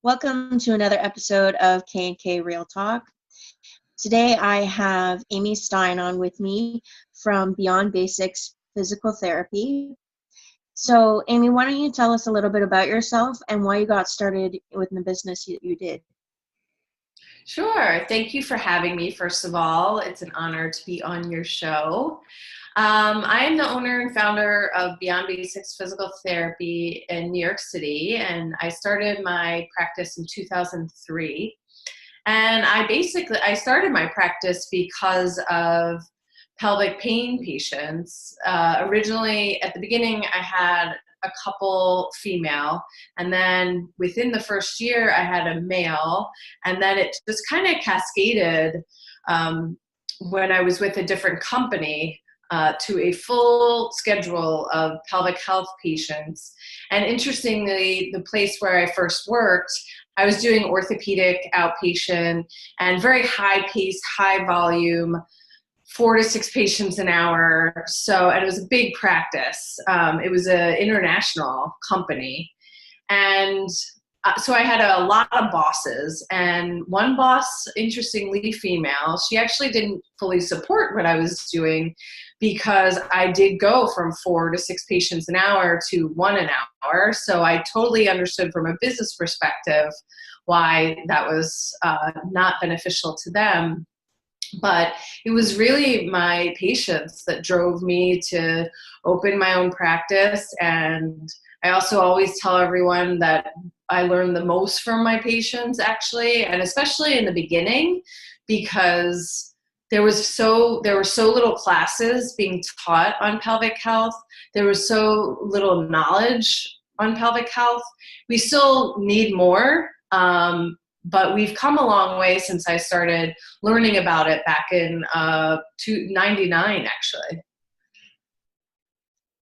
Welcome to another episode of K&K Real Talk. Today I have Amy Stein on with me from Beyond Basics Physical Therapy. So Amy, why don't you tell us a little bit about yourself and why you got started with the business you did? Sure. Thank you for having me, first of all. It's an honor to be on your show. I am the owner and founder of Beyond Basics Physical Therapy in New York City, and I started my practice in 2003. And I started my practice because of pelvic pain patients. Originally, at the beginning, I had a couple female, and then within the first year, I had a male, and then it just kind of cascaded when I was with a different company. To a full schedule of pelvic health patients. And interestingly, the place where I first worked, I was doing orthopedic outpatient and very high pace, high volume, 4 to 6 patients an hour. And it was a big practice. It was an international company. And so I had a lot of bosses, and one boss, interestingly female, she actually didn't fully support what I was doing because I did go from 4 to 6 patients an hour to 1 an hour. So I totally understood from a business perspective why that was not beneficial to them. But it was really my patients that drove me to open my own practice. And I also always tell everyone that I learned the most from my patients, actually, and especially in the beginning, because there were so little classes being taught on pelvic health. There was so little knowledge on pelvic health. We still need more, but we've come a long way since I started learning about it back in 1999, actually.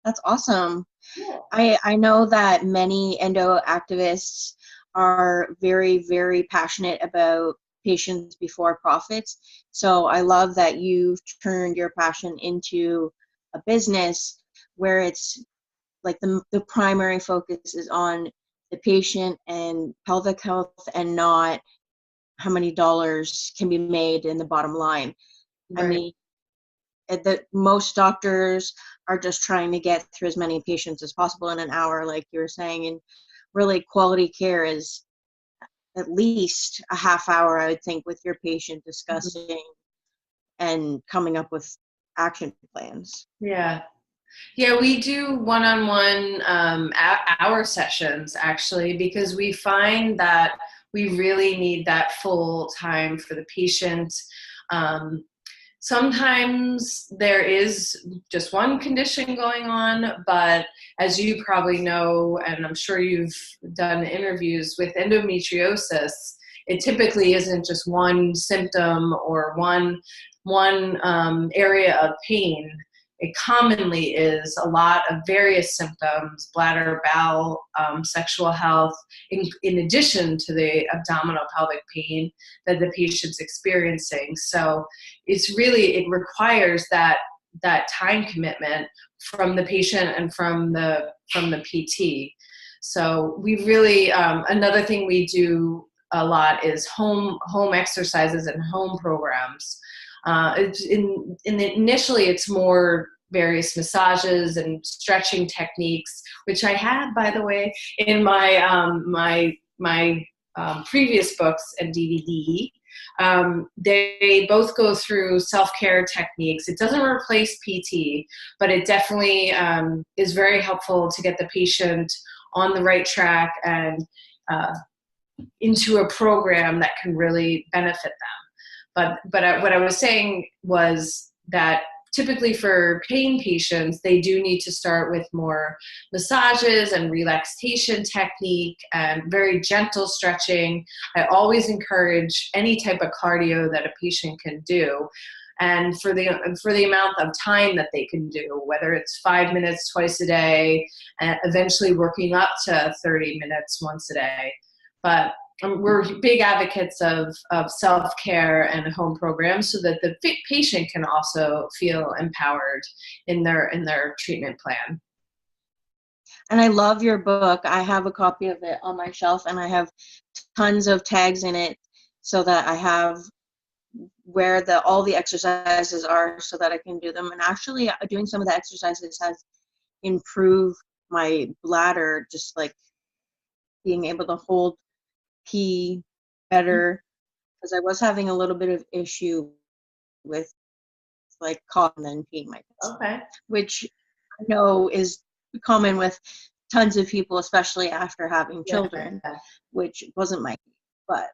That's awesome. Yeah. I know that many endo activists are very, very passionate about patients before profits. So I love that you've turned your passion into a business where it's like the primary focus is on the patient and pelvic health and not how many dollars can be made in the bottom line. I Right. mean, that most doctors are just trying to get through as many patients as possible in an hour, like you were saying, and really quality care is at least a half hour, I would think, with your patient discussing and coming up with action plans. Yeah. Yeah, we do one-on-one hour sessions, actually, because we find that we really need that full time for the patient. Um, Sometimes there is just one condition going on, but as you probably know, and I'm sure you've done interviews with endometriosis, it typically isn't just one symptom or one area of pain. It commonly is a lot of various symptoms: bladder, bowel, sexual health, in addition to the abdominal pelvic pain that the patient's experiencing. So it requires that time commitment from the patient and from the PT. So we really, another thing we do a lot is home exercises and home programs. Initially, it's more various massages and stretching techniques, which I had, by the way, in my previous books and DVD. They both go through self-care techniques. It doesn't replace PT, but it definitely is very helpful to get the patient on the right track and into a program that can really benefit them. But what I was saying was that typically for pain patients, they do need to start with more massages and relaxation technique and very gentle stretching. I always encourage any type of cardio that a patient can do, and for the amount of time that they can do, whether it's 5 minutes twice a day, and eventually working up to 30 minutes once a day. But we're big advocates of self-care and home programs so that the patient can also feel empowered in their treatment plan. And I love your book. I have a copy of it on my shelf, and I have tons of tags in it so that I have where all the exercises are so that I can do them. And actually, doing some of the exercises has improved my bladder, just like being able to hold pee better, because I was having a little bit of issue with like coughing and peeing my pants, Okay. which I know is common with tons of people, especially after having children, Yeah. which wasn't my case. But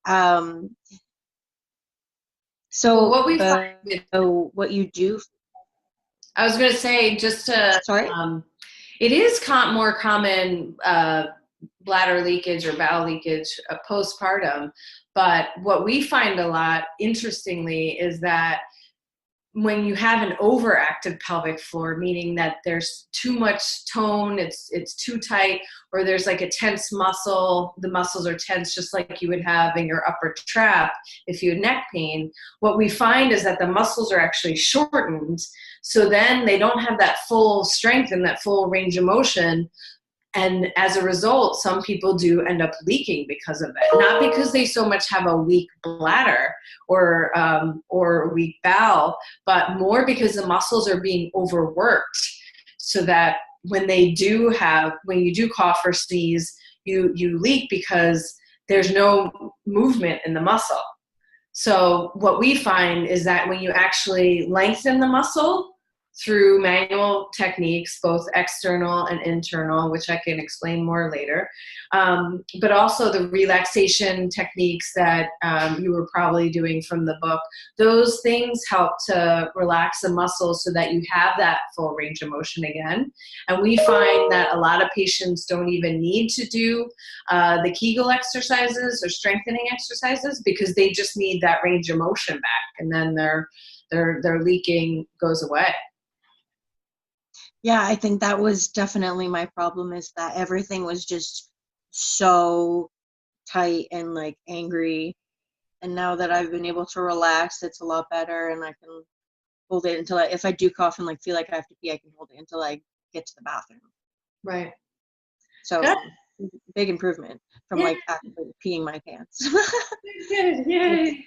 um, Well, so what we find with, what you do? I was going to say, just to, Sorry. it is more common bladder leakage or bowel leakage postpartum, but what we find a lot, interestingly, is that when you have an overactive pelvic floor, meaning that there's too much tone, it's too tight, or there's like a tense muscle, the muscles are tense just like you would have in your upper trap if you had neck pain, what we find is that the muscles are actually shortened, so then they don't have that full strength and that full range of motion. And as a result, some people do end up leaking because of it. Not because they so much have a weak bladder or a weak bowel, but more because the muscles are being overworked. So that when you do cough or sneeze, you leak because there's no movement in the muscle. So what we find is that when you actually lengthen the muscle through manual techniques, both external and internal, which I can explain more later, but also the relaxation techniques that you were probably doing from the book, those things help to relax the muscles so that you have that full range of motion again. And we find that a lot of patients don't even need to do the Kegel exercises or strengthening exercises because they just need that range of motion back, and then their leaking goes away. Yeah, I think that was definitely my problem, is that everything was just so tight and like angry. And now that I've been able to relax, it's a lot better, and I can hold it until if I do cough and like feel like I have to pee, I can hold it until I get to the bathroom. Right. So Good. big improvement from Yeah. like actually peeing my pants. Good. Yay.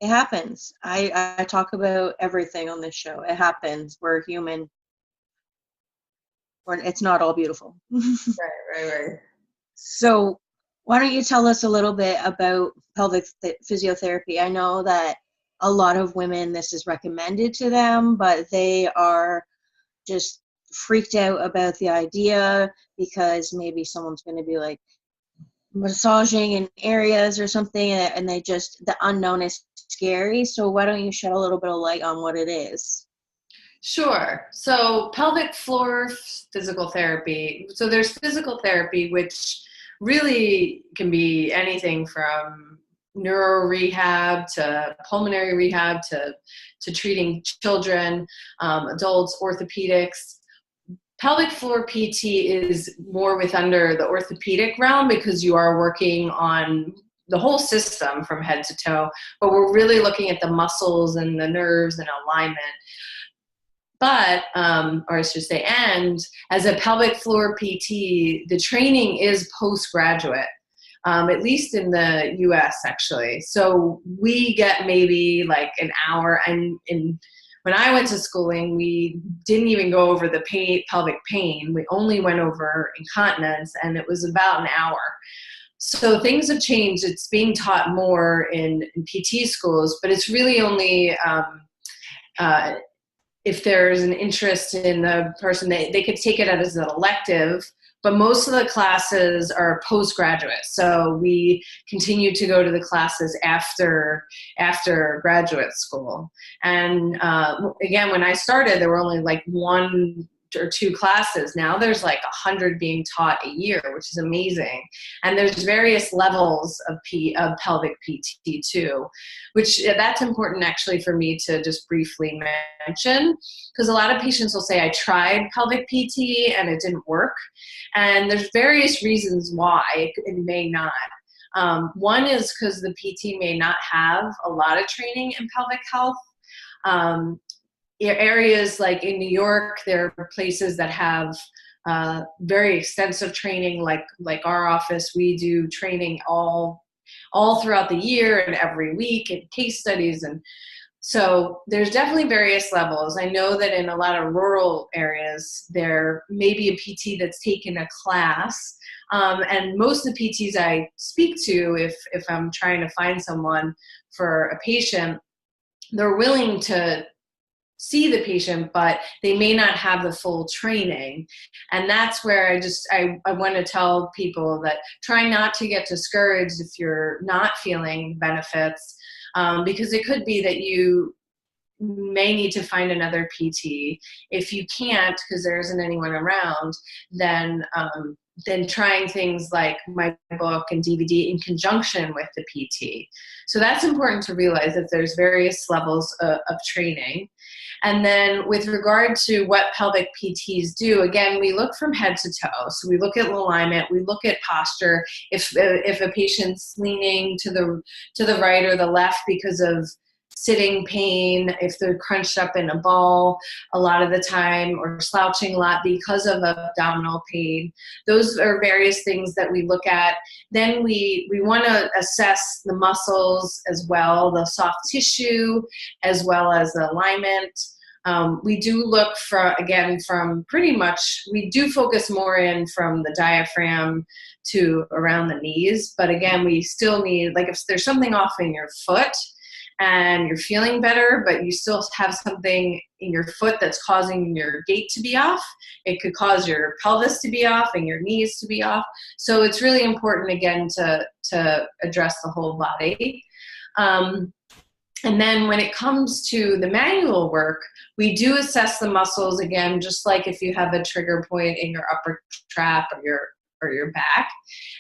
It happens. I talk about everything on this show. It happens. We're human. It's not all beautiful. Right. So why don't you tell us a little bit about pelvic physiotherapy? I know that a lot of women, this is recommended to them, but they are just freaked out about the idea because maybe someone's going to be like massaging in areas or something, and the unknown is scary. So why don't you shed a little bit of light on what it is? Sure. So pelvic floor physical therapy. So there's physical therapy, which really can be anything from neuro rehab to pulmonary rehab to treating children, adults, orthopedics. Pelvic floor PT is more under the orthopedic realm because you are working on the whole system from head to toe, but we're really looking at the muscles and the nerves and alignment. But, or I should say, and as a pelvic floor PT, the training is postgraduate, at least in the US actually. So we get maybe like an hour, and when I went to schooling, we didn't even go over the pelvic pain. We only went over incontinence, and it was about an hour. So things have changed. It's being taught more in PT schools, but it's really only if there's an interest in the person, they could take it as an elective, but most of the classes are postgraduate. So we continue to go to the classes after graduate school. And again, when I started, there were only like 1 or 2 classes. Now there's like 100 being taught a year, which is amazing. And there's various levels of pelvic PT too, which that's important actually for me to just briefly mention, because a lot of patients will say, I tried pelvic PT and it didn't work. And there's various reasons why it may not. One is because the PT may not have a lot of training in pelvic health. areas like in New York, there are places that have very extensive training, like our office. We do training all throughout the year and every week, and case studies. And so there's definitely various levels. I know that in a lot of rural areas, there may be a PT that's taken a class. And most of the PTs I speak to, if I'm trying to find someone for a patient, they're willing to see the patient, but they may not have the full training. And that's where I want to tell people that try not to get discouraged if you're not feeling benefits, because it could be that you may need to find another PT. If you can't, because there isn't anyone around, then trying things like my book and DVD in conjunction with the PT. So that's important to realize, that there's various levels of training. And then with regard to what pelvic PTs do, again, we look from head to toe. So we look at alignment, we look at posture. If a patient's leaning to the right or the left because of sitting pain, if they're crunched up in a ball a lot of the time, or slouching a lot because of abdominal pain. Those are various things that we look at. Then we want to assess the muscles as well, the soft tissue, as well as the alignment. We do look from pretty much, we do focus more in from the diaphragm to around the knees. But again, we still need, like if there's something off in your foot, and you're feeling better, but you still have something in your foot that's causing your gait to be off, it could cause your pelvis to be off and your knees to be off. So it's really important, again, to address the whole body. And then when it comes to the manual work, we do assess the muscles, again, just like if you have a trigger point in your upper trap or your back.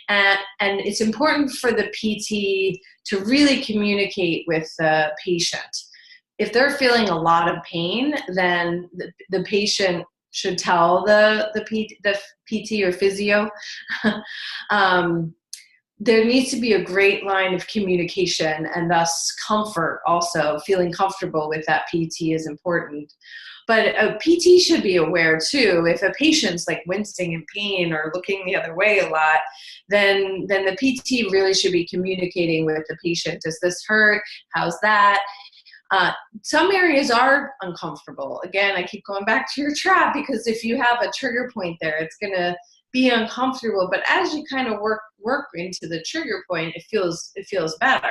And it's important for the PT to really communicate with the patient. If they're feeling a lot of pain, then the patient should tell the PT or physio. There needs to be a great line of communication, and thus comfort also. Feeling comfortable with that PT is important. But a PT should be aware too, if a patient's like wincing in pain or looking the other way a lot, then the PT really should be communicating with the patient. Does this hurt? How's that? Some areas are uncomfortable. Again, I keep going back to your trap, because if you have a trigger point there, it's going to be uncomfortable. But as you kind of work into the trigger point, it feels better.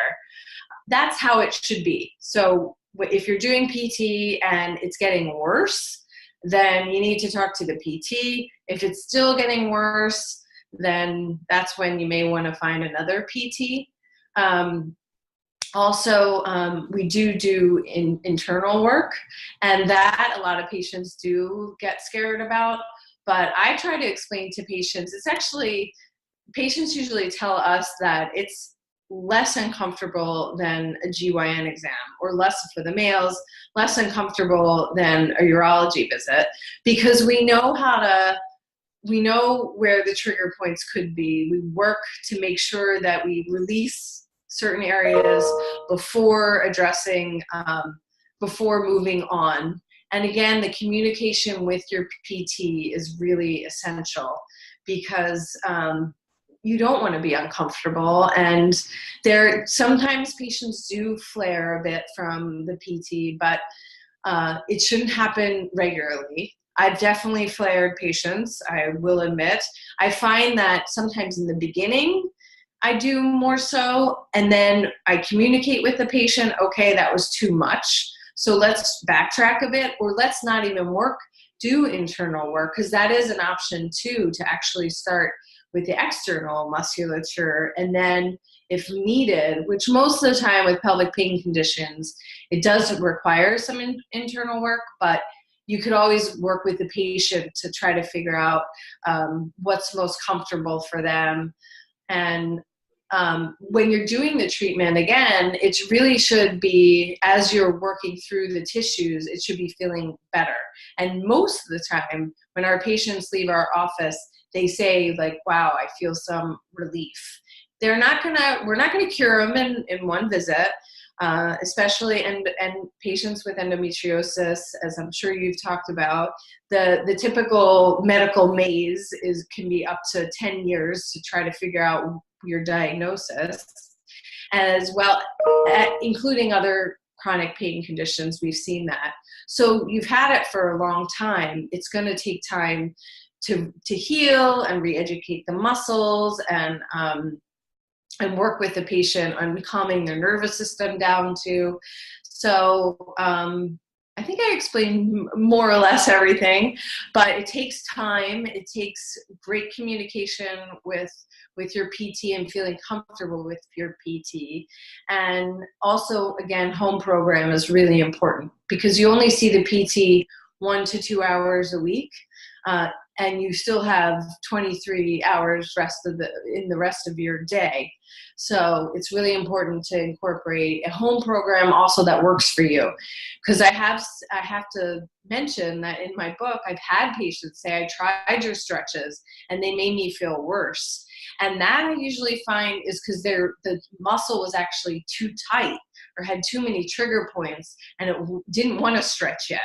That's how it should be. So if you're doing PT and it's getting worse, then you need to talk to the PT. If it's still getting worse, then that's when you may want to find another PT. Also, we do internal work, and that a lot of patients do get scared about. But I try to explain to patients, it's actually, patients usually tell us that it's less uncomfortable than a GYN exam, or less for the males, less uncomfortable than a urology visit, because we know where the trigger points could be. We work to make sure that we release certain areas before addressing, before moving on. And again, the communication with your PT is really essential, because you don't want to be uncomfortable. And sometimes patients do flare a bit from the PT, but it shouldn't happen regularly. I've definitely flared patients, I will admit. I find that sometimes in the beginning, I do more so, and then I communicate with the patient, okay, that was too much, so let's backtrack a bit, or let's not even do internal work, because that is an option too, to actually start with the external musculature. And then if needed, which most of the time with pelvic pain conditions, it does require some internal work, but you could always work with the patient to try to figure out what's most comfortable for them. And when you're doing the treatment, again, it really should be, as you're working through the tissues, it should be feeling better. And most of the time, when our patients leave our office, they say, like, wow, I feel some relief. We're not gonna cure them in one visit, especially and patients with endometriosis, as I'm sure you've talked about. The typical medical maze can be up to 10 years to try to figure out your diagnosis, as well, including other chronic pain conditions. We've seen that. So you've had it for a long time. It's going to take time to heal and re-educate the muscles and work with the patient on calming their nervous system down too. So I think I explained more or less everything, but it takes time. It takes great communication with your PT and feeling comfortable with your PT. And also, again, home program is really important because you only see the PT 1 to 2 hours a week. And you still have 23 hours in the rest of your day. So it's really important to incorporate a home program also that works for you. Because I have to mention that in my book, I've had patients say, I tried your stretches and they made me feel worse. And that I usually find is because the muscle was actually too tight or had too many trigger points and it didn't want to stretch yet.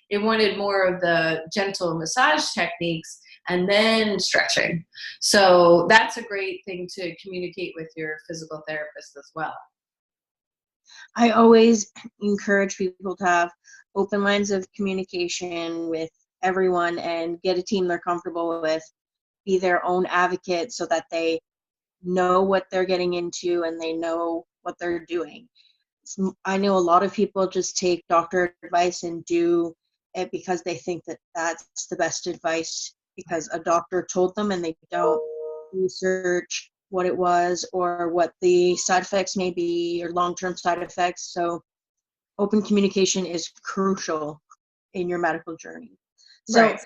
It wanted more of the gentle massage techniques and then stretching. So that's a great thing to communicate with your physical therapist as well. I always encourage people to have open lines of communication with everyone and get a team they're comfortable with, be their own advocate so that they know what they're getting into and they know what they're doing. I know a lot of people just take doctor advice and do it because they think that that's the best advice because a doctor told them, and they don't research what it was or what the side effects may be or long-term side effects. So open communication is crucial in your medical journey. So Right.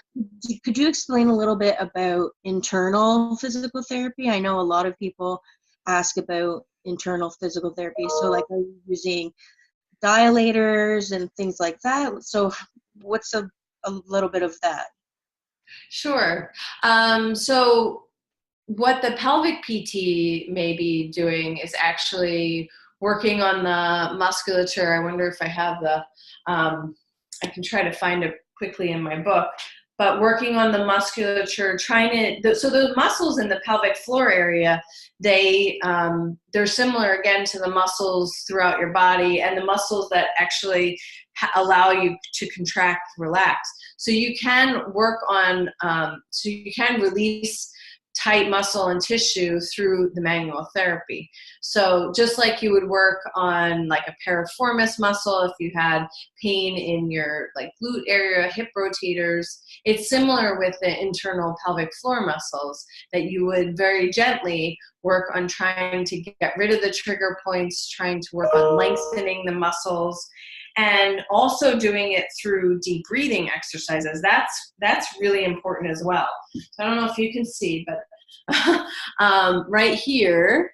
Could you explain a little bit about internal physical therapy? I know a lot of people ask about internal physical therapy. So like, are you using dilators and things like that? So what's a little bit of that? Sure. So what the pelvic PT may be doing is actually working on the musculature. I wonder if I have I can try to find it quickly in my book, but working on the musculature, so the muscles in the pelvic floor area, they're similar again to the muscles throughout your body and the muscles that actually allow you to contract, relax. So you can work on, so you can release tight muscle and tissue through the manual therapy. So just like you would work on like a piriformis muscle if you had pain in your like glute area, hip rotators, it's similar with the internal pelvic floor muscles that you would very gently work on trying to get rid of the trigger points, trying to work on lengthening the muscles, and also doing it through deep breathing exercises. That's really important as well. So I don't know if you can see, but right here,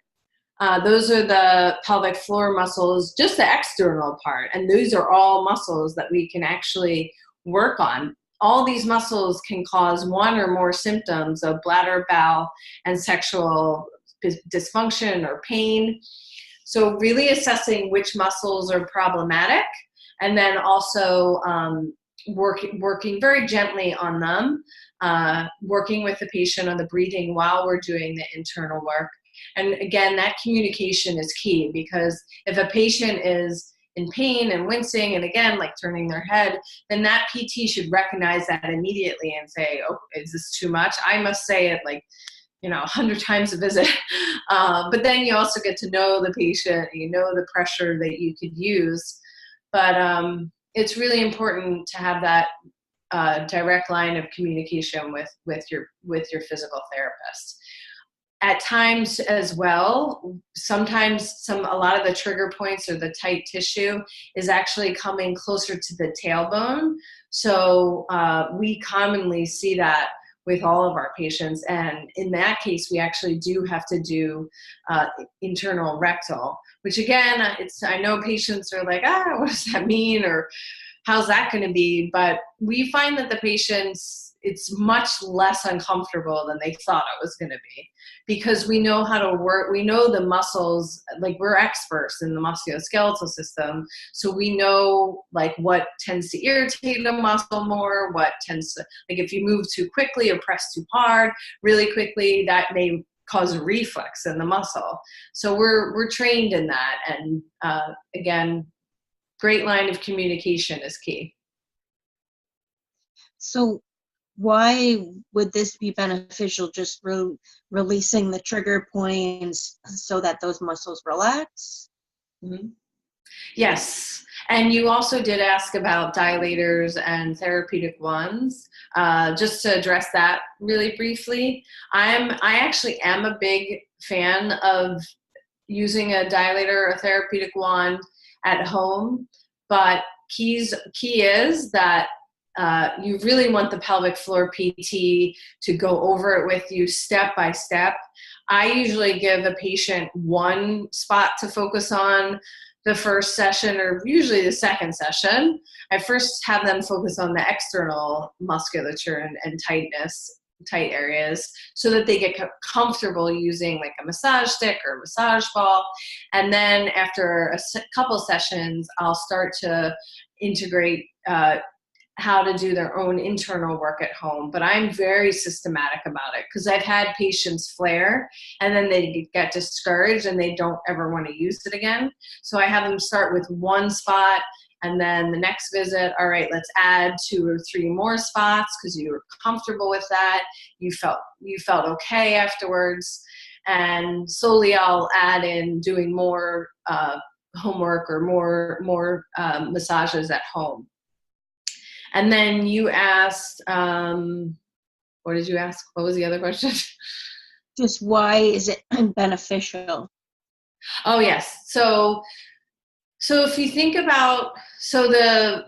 those are the pelvic floor muscles, just the external part. And those are all muscles that we can actually work on. All these muscles can cause one or more symptoms of bladder, bowel, and sexual dysfunction or pain. So really assessing which muscles are problematic, and then also working very gently on them, working with the patient on the breathing while we're doing the internal work. And again, that communication is key, because if a patient is in pain and wincing and again, like turning their head, then that PT should recognize that immediately and say, oh, is this too much? I must say it like, 100 times a visit. But then you also get to know the patient, the pressure that you could use. But it's really important to have that direct line of communication with your physical therapist. At times as well, sometimes a lot of the trigger points or the tight tissue is actually coming closer to the tailbone. So we commonly see that with all of our patients. And in that case, we actually do have to do internal rectal, which again, I know patients are like, what does that mean? Or how's that going to be? But we find that the patients it's much less uncomfortable than they thought it was going to be, because we know how to work. We know the muscles, like we're experts in the musculoskeletal system. So we know like what tends to irritate a muscle more, what tends to, like if you move too quickly or press too hard, really quickly, that may cause a reflex in the muscle. So we're trained in that. And again, great line of communication is key. So why would this be beneficial, just releasing the trigger points so that those muscles relax? Mm-hmm. Yes. And you also did ask about dilators and therapeutic ones. Just to address that really briefly, I actually am a big fan of using a dilator or therapeutic wand at home, but key is that you really want the pelvic floor PT to go over it with you step by step. I usually give a patient one spot to focus on the first session, or usually the second session. I first have them focus on the external musculature and tight areas, so that they get comfortable using like a massage stick or a massage ball. And then after a couple sessions, I'll start to integrate how to do their own internal work at home. But I'm very systematic about it, because I've had patients flare and then they get discouraged and they don't ever want to use it again. So I have them start with one spot, and then the next visit, all right, let's add 2 or 3 more spots because you were comfortable with that. You felt okay afterwards. And slowly I'll add in doing more homework or more massages at home. And then you asked, what did you ask? What was the other question? Just why is it beneficial? Oh, yes. So if you think about, so the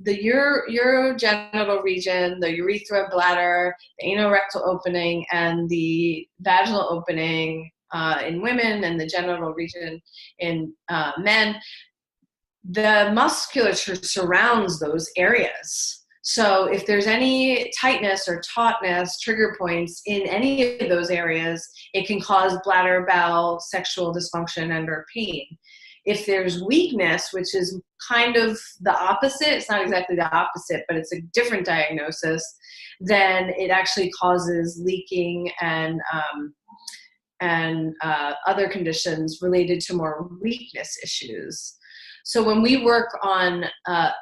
urogenital region, the urethra, bladder, the anorectal opening, and the vaginal opening in women, and the genital region in men, the musculature surrounds those areas. So if there's any tightness or tautness, trigger points in any of those areas, it can cause bladder, bowel, sexual dysfunction, and or pain. If there's weakness, which is kind of the opposite, it's not exactly the opposite, but it's a different diagnosis, then it actually causes leaking and other conditions related to more weakness issues. So when we work on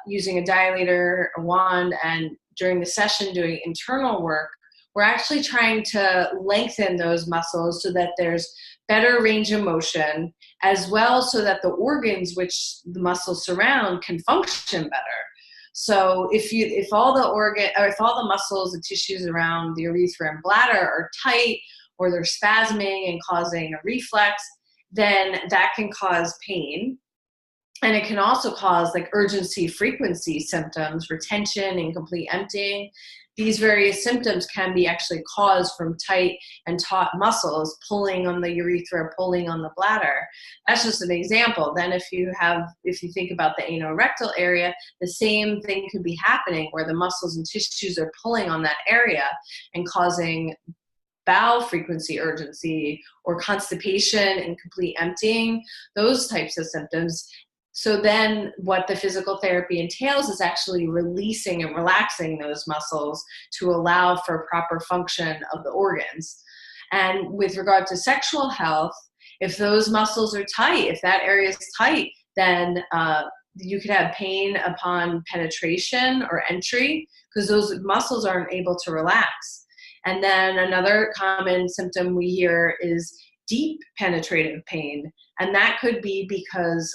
using a dilator, a wand, and during the session doing internal work, we're actually trying to lengthen those muscles so that there's better range of motion, as well so that the organs which the muscles surround can function better. So if all the muscles and tissues around the urethra and bladder are tight, or they're spasming and causing a reflex, then that can cause pain. And it can also cause like urgency frequency symptoms, retention, incomplete emptying. These various symptoms can be actually caused from tight and taut muscles pulling on the urethra, pulling on the bladder. That's just an example. Then if you think about the anorectal area, the same thing could be happening where the muscles and tissues are pulling on that area and causing bowel frequency urgency or constipation, incomplete emptying, those types of symptoms. So then what the physical therapy entails is actually releasing and relaxing those muscles to allow for proper function of the organs. And with regard to sexual health, if those muscles are tight, if that area is tight, then you could have pain upon penetration or entry because those muscles aren't able to relax. And then another common symptom we hear is deep penetrative pain. And that could be because,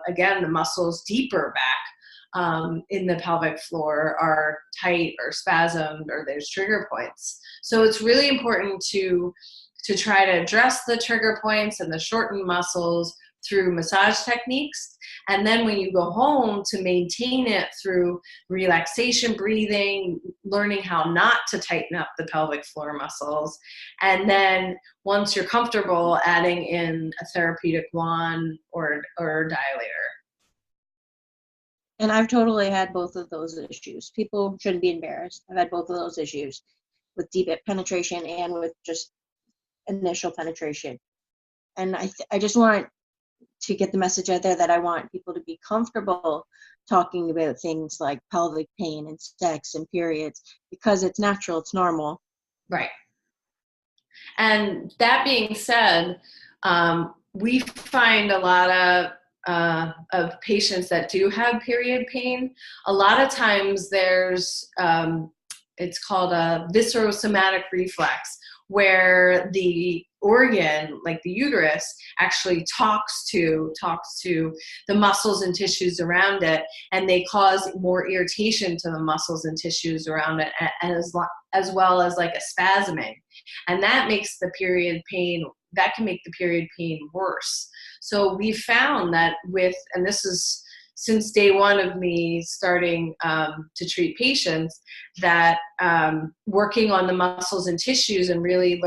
again, the muscles deeper back in the pelvic floor are tight or spasmed, or there's trigger points. So it's really important to try to address the trigger points and the shortened muscles through massage techniques. And then when you go home, to maintain it through relaxation, breathing, learning how not to tighten up the pelvic floor muscles. And then once you're comfortable, adding in a therapeutic wand or dilator. And I've totally had both of those issues. People shouldn't be embarrassed. I've had both of those issues with deep penetration and with just initial penetration. And I just want to get the message out there that I want people to be comfortable talking about things like pelvic pain and sex and periods, because it's natural, it's normal. Right. And that being said, we find a lot of patients that do have period pain. A lot of times there's, it's called a visceral somatic reflex, where the organ, like the uterus, actually talks to the muscles and tissues around it, and they cause more irritation to the muscles and tissues around it, as well as like a spasming. And that makes the period pain, that can make the period pain worse. So we found that and this is since day one of me starting to treat patients, that working on the muscles and tissues and really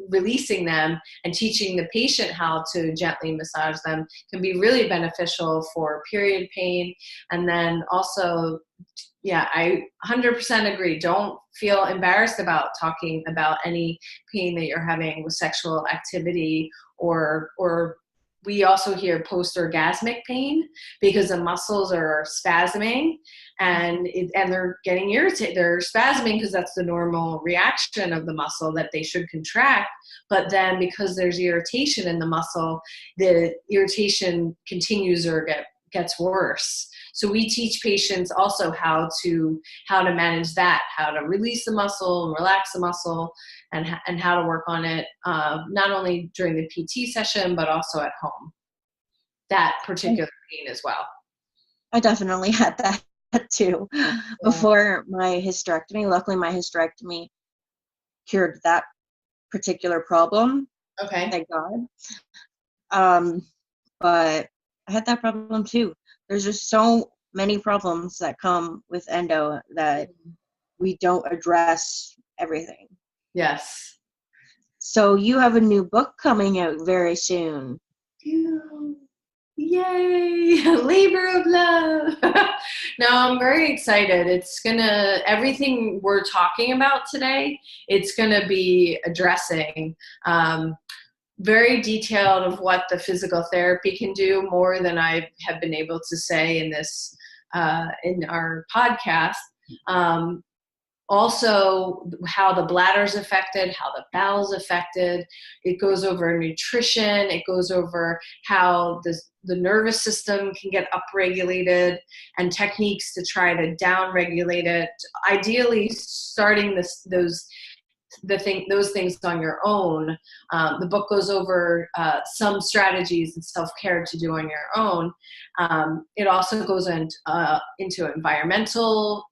releasing them and teaching the patient how to gently massage them can be really beneficial for period pain. And then also, yeah, I 100% agree. Don't feel embarrassed about talking about any pain that you're having with sexual activity, or we also hear post-orgasmic pain because the muscles are spasming and they're getting irritated. They're spasming because that's the normal reaction of the muscle that they should contract. But then because there's irritation in the muscle, the irritation continues or gets worse. So we teach patients also how to manage that, how to release the muscle and relax the muscle, and how to work on it, not only during the PT session, but also at home. That particular pain as well. I definitely had that too before my hysterectomy. Luckily, my hysterectomy cured that particular problem. Okay. Thank God. But I had that problem too. There's just so many problems that come with endo that we don't address everything. Yes. So you have a new book coming out very soon. Yay! Labor of love. No, I'm very excited. Everything we're talking about today, it's gonna be addressing very detailed of what the physical therapy can do, more than I have been able to say in this in our podcast. Also, how the bladder's affected, how the bowel's affected. It goes over nutrition. It goes over how the nervous system can get upregulated, and techniques to try to downregulate it. Ideally, starting those things on your own. The book goes over some strategies and self-care to do on your own. It also goes into environmental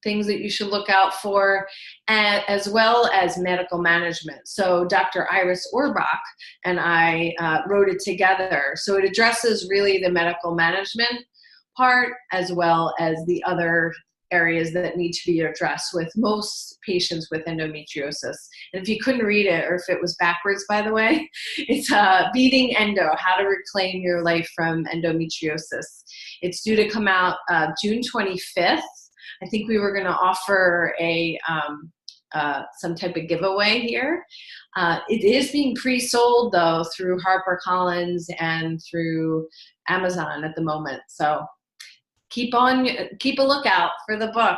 things that you should look out for, as well as medical management. So Dr. Iris Orbach and I wrote it together. So it addresses really the medical management part, as well as the other areas that need to be addressed with most patients with endometriosis. And if you couldn't read it, or if it was backwards, by the way, it's Beating Endo, How to Reclaim Your Life from Endometriosis. It's due to come out June 25th. I think we were going to offer some type of giveaway here. It is being pre-sold, though, through HarperCollins and through Amazon at the moment. So keep a lookout for the book.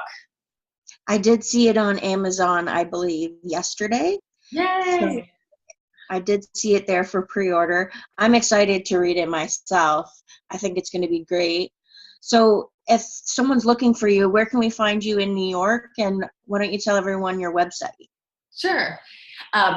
I did see it on Amazon, I believe, yesterday. Yay! So I did see it there for pre-order. I'm excited to read it myself. I think it's going to be great. So if someone's looking for you, where can we find you in New York? And why don't you tell everyone your website? Sure.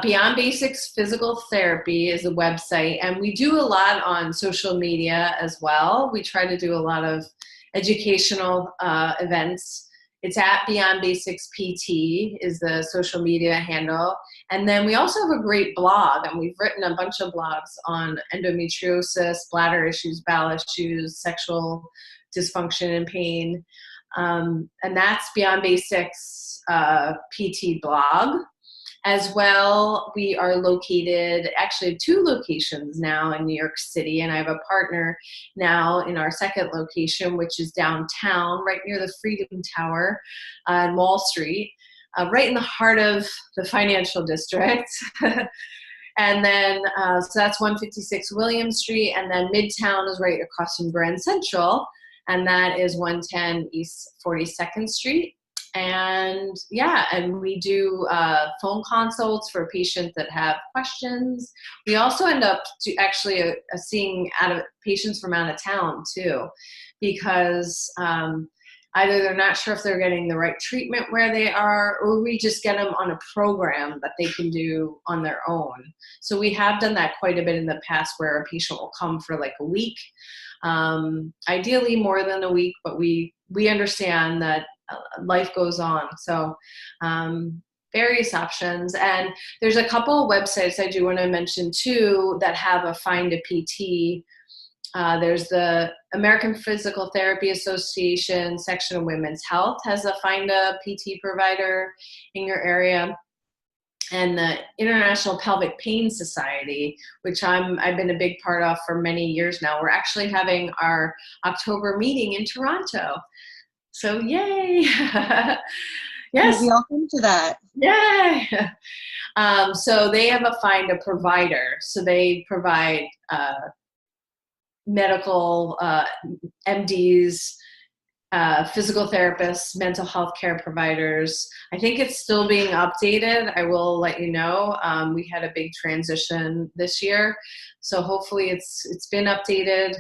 Beyond Basics Physical Therapy is a website, and we do a lot on social media as well. We try to do a lot of educational events. It's at Beyond Basics PT is the social media handle. And then we also have a great blog, and we've written a bunch of blogs on endometriosis, bladder issues, bowel issues, sexual dysfunction and pain. And that's Beyond Basics PT blog. As well, we are located, actually 2 locations now in New York City, and I have a partner now in our second location, which is downtown, right near the Freedom Tower on Wall Street, right in the heart of the financial district. And then, so that's 156 William Street, and then Midtown is right across from Grand Central, and that is 110 East 42nd Street. And yeah, and we do phone consults for patients that have questions. We also end up actually seeing patients from out of town too, because either they're not sure if they're getting the right treatment where they are, or we just get them on a program that they can do on their own. So we have done that quite a bit in the past, where a patient will come for like a week, ideally more than a week, but we understand that life goes on. So various options. And there's a couple of websites I do want to mention too that have a Find a PT. There's the American Physical Therapy Association section of Women's Health has a Find a PT provider in your area. And the International Pelvic Pain Society, which I've been a big part of for many years now. We're actually having our October meeting in Toronto. So yay. Yes. We'll be welcome to that. Yay. So they have a Find a provider. So they provide medical MDs, physical therapists, mental health care providers. I think it's still being updated. I will let you know. We had a big transition this year, so hopefully it's been updated.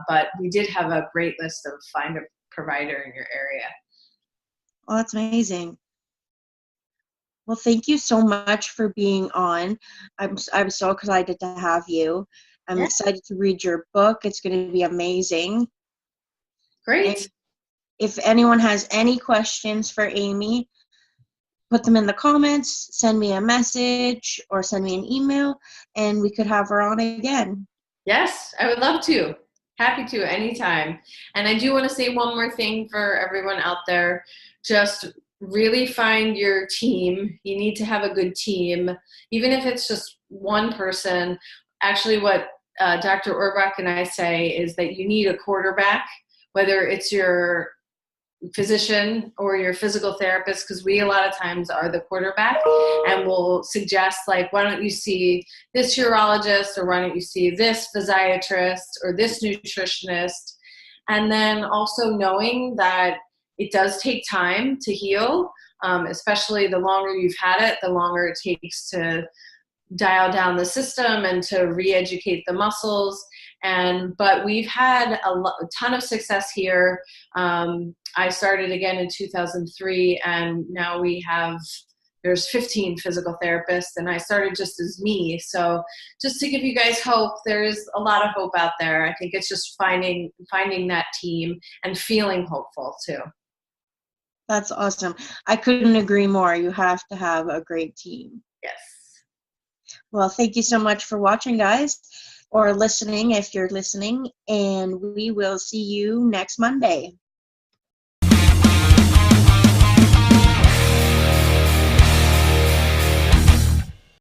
But we did have a great list of Find a provider in your area. Oh, that's amazing. Well, thank you so much for being on. I'm so excited to have you. I'm excited to read your book. It's going to be amazing. Great. And if anyone has any questions for Amy, put them in the comments, send me a message, or send me an email, and we could have her on again. Yes, I would love to. Happy to, anytime. And I do want to say one more thing for everyone out there. Just really find your team. You need to have a good team, even if it's just one person. Actually, what Dr. Orbach and I say is that you need a quarterback, whether it's your physician or your physical therapist, because we a lot of times are the quarterback, and we'll suggest, like, why don't you see this urologist, or why don't you see this physiatrist or this nutritionist. And then also knowing that it does take time to heal, especially the longer you've had it, the longer it takes to dial down the system and to re-educate the muscles. But we've had a ton of success here. I started again in 2003, and now there's 15 physical therapists, and I started just as me. So just to give you guys hope, there's a lot of hope out there. I think it's just finding that team and feeling hopeful too. That's awesome. I couldn't agree more. You have to have a great team. Yes. Well, thank you so much for watching, guys, or listening if you're listening, and we will see you next Monday.